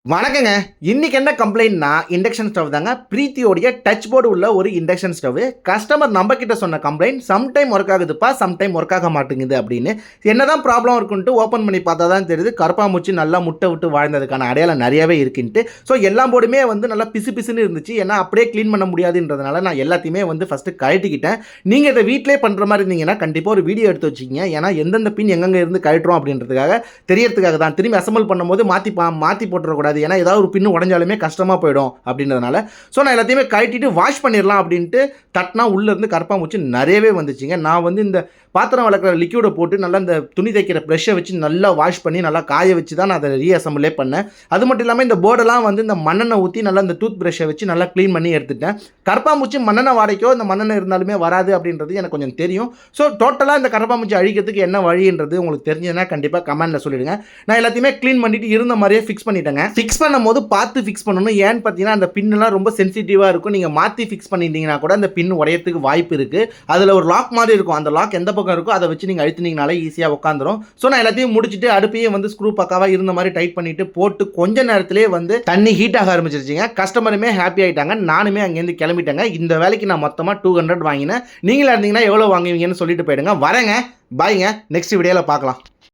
வணக்கங்க. இன்னைக்கு என்ன கம்ப்ளைண்ட்னா, இண்டக்ஷன் ஸ்டவ் தாங்க. பிரீத்தியோடைய டச் போர்டு உள்ள ஒரு இண்டக்ஷன் ஸ்டவ். கஸ்டமர் நம்ம கிட்ட சொன்ன கம்ப்ளைண்ட், சம்டைம் ஒர்க் ஆகுதுப்பா, சம்டைம் ஒர்க் ஆக மாட்டேங்குது அப்படின்னு. என்னதான் ப்ராப்ளம் இருக்குன்ட்டு ஓப்பன் பண்ணி பார்த்தா தான் தெரியுது, கருப்பாம்பூச்சி நல்லா முட்டை விட்டு வாழ்ந்ததுக்கான அடையாளம் நிறையவே இருக்குன்ட்டு. ஸோ எல்லா போர்டுமே நல்லா பிசு பிசுன்னு இருந்துச்சு. ஏன்னா அப்படியே க்ளீன் பண்ண முடியாதுன்றதுனால நான் எல்லாத்தையுமே ஃபஸ்ட்டு கழட்டிக்கிட்டேன். நீங்கள் இதை வீட்டிலே பண்ணுற மாதிரி இருந்தீங்கன்னா கண்டிப்பாக ஒரு வீடியோ எடுத்து வச்சுக்கிங்க. ஏன்னா எந்தெந்த பின் எங்கெங்கே இருந்து கழட்டுறோம் அப்படின்றதுக்காக தெரியறதுக்காக தான். திரும்பி அசம்பிள் பண்ணும்போது மாற்றி போட்டுறக்கூடாது. ஏன்னா ஏதாவது ஒரு பின்னு உடஞ்சாலுமே கஷ்டமாக போயிடும் அப்படின்றதுனால ஸோ நான் எல்லாத்தையுமே கழட்டிட்டு வாஷ் பண்ணிடலாம் அப்படின்ட்டு தட்டினா உள்ளேருந்து கரப்பாம்பூச்சி நிறையவே வந்துச்சுங்க. நான் இந்த பாத்திரம் வளர்க்குற லிக்யூடை போட்டு நல்லா இந்த துணி தைக்கிற ப்ரெஷ்ஷை வச்சு நல்லா வாஷ் பண்ணி நல்லா காய வச்சு தான் நான் அதை ரீஅசம்பிளே பண்ணேன். அது மட்டும் இல்லாமல் இந்த போர்டெல்லாம் இந்த மண்ணெண்ணெய் ஊற்றி நல்லா இந்த டூத் ப்ரெஷ்ஷை வச்சு நல்லா க்ளீன் பண்ணி எடுத்துட்டேன். கரப்பாம்பூச்சி மண்ணெண்ணெய் வாடைக்கோ இந்த மண்ணெண்ணெய் இருந்தாலுமே வராது அப்படின்றது எனக்கு கொஞ்சம் தெரியும். ஸோ டோட்டலாக இந்த கரப்பாம்பூச்சி அழிக்கிறதுக்கு என்ன வழின்றது உங்களுக்கு தெரிஞ்சதுன்னா கண்டிப்பாக கமெண்ட்டில் சொல்லிவிடுங்க. நான் எல்லாத்தையுமே க்ளீன் பண்ணிவிட்டு இருந்த மாதிரியே ஃபிக்ஸ் பண்ணிட்டேங்க. ஃபிக்ஸ் பண்ணும்போது பார்த்து ஃபிக்ஸ் பண்ணணும். ஏன்னு பார்த்தீங்கன்னா அந்த பின்னெல்லாம் ரொம்ப சென்சிட்டிவாக இருக்கும். நீங்கள் மாற்றி ஃபிக்ஸ் பண்ணிட்டீங்கன்னா கூட அந்த பின் உடையத்துக்கு வாய்ப்பு இருக்குது. அதில் ஒரு லாக் மாதிரி இருக்கும். அந்த லாக் எந்த பக்கம் இருக்கோ அதை வச்சு நீங்கள் அழுத்தினீங்கனாலே ஈஸியாக உட்காந்துரும். ஸோ நான் எல்லாத்தையும் முடிச்சுட்டு அடுப்பையும் ஸ்க்ரூ பக்காவாக இருந்த மாதிரி டைட் பண்ணிட்டு போட்டு கொஞ்ச நேரத்திலே தண்ணி ஹீட் ஆக ஆரம்பிச்சிருச்சுங்க. கஸ்டமருமே ஹாப்பி ஆகிட்டாங்க. நானுமே அங்கேருந்து கிளம்பிட்டேங்க. இந்த வேலைக்கு நான் மொத்தமாக 200 வாங்கினேன். நீங்களா இருந்தீங்கன்னா எவ்வளோ வாங்குவீங்கன்னு சொல்லிட்டு போயிடுங்க. வரேங்க. பாய்ங்க. நெக்ஸ்ட் வீடியோவில் பார்க்கலாம்.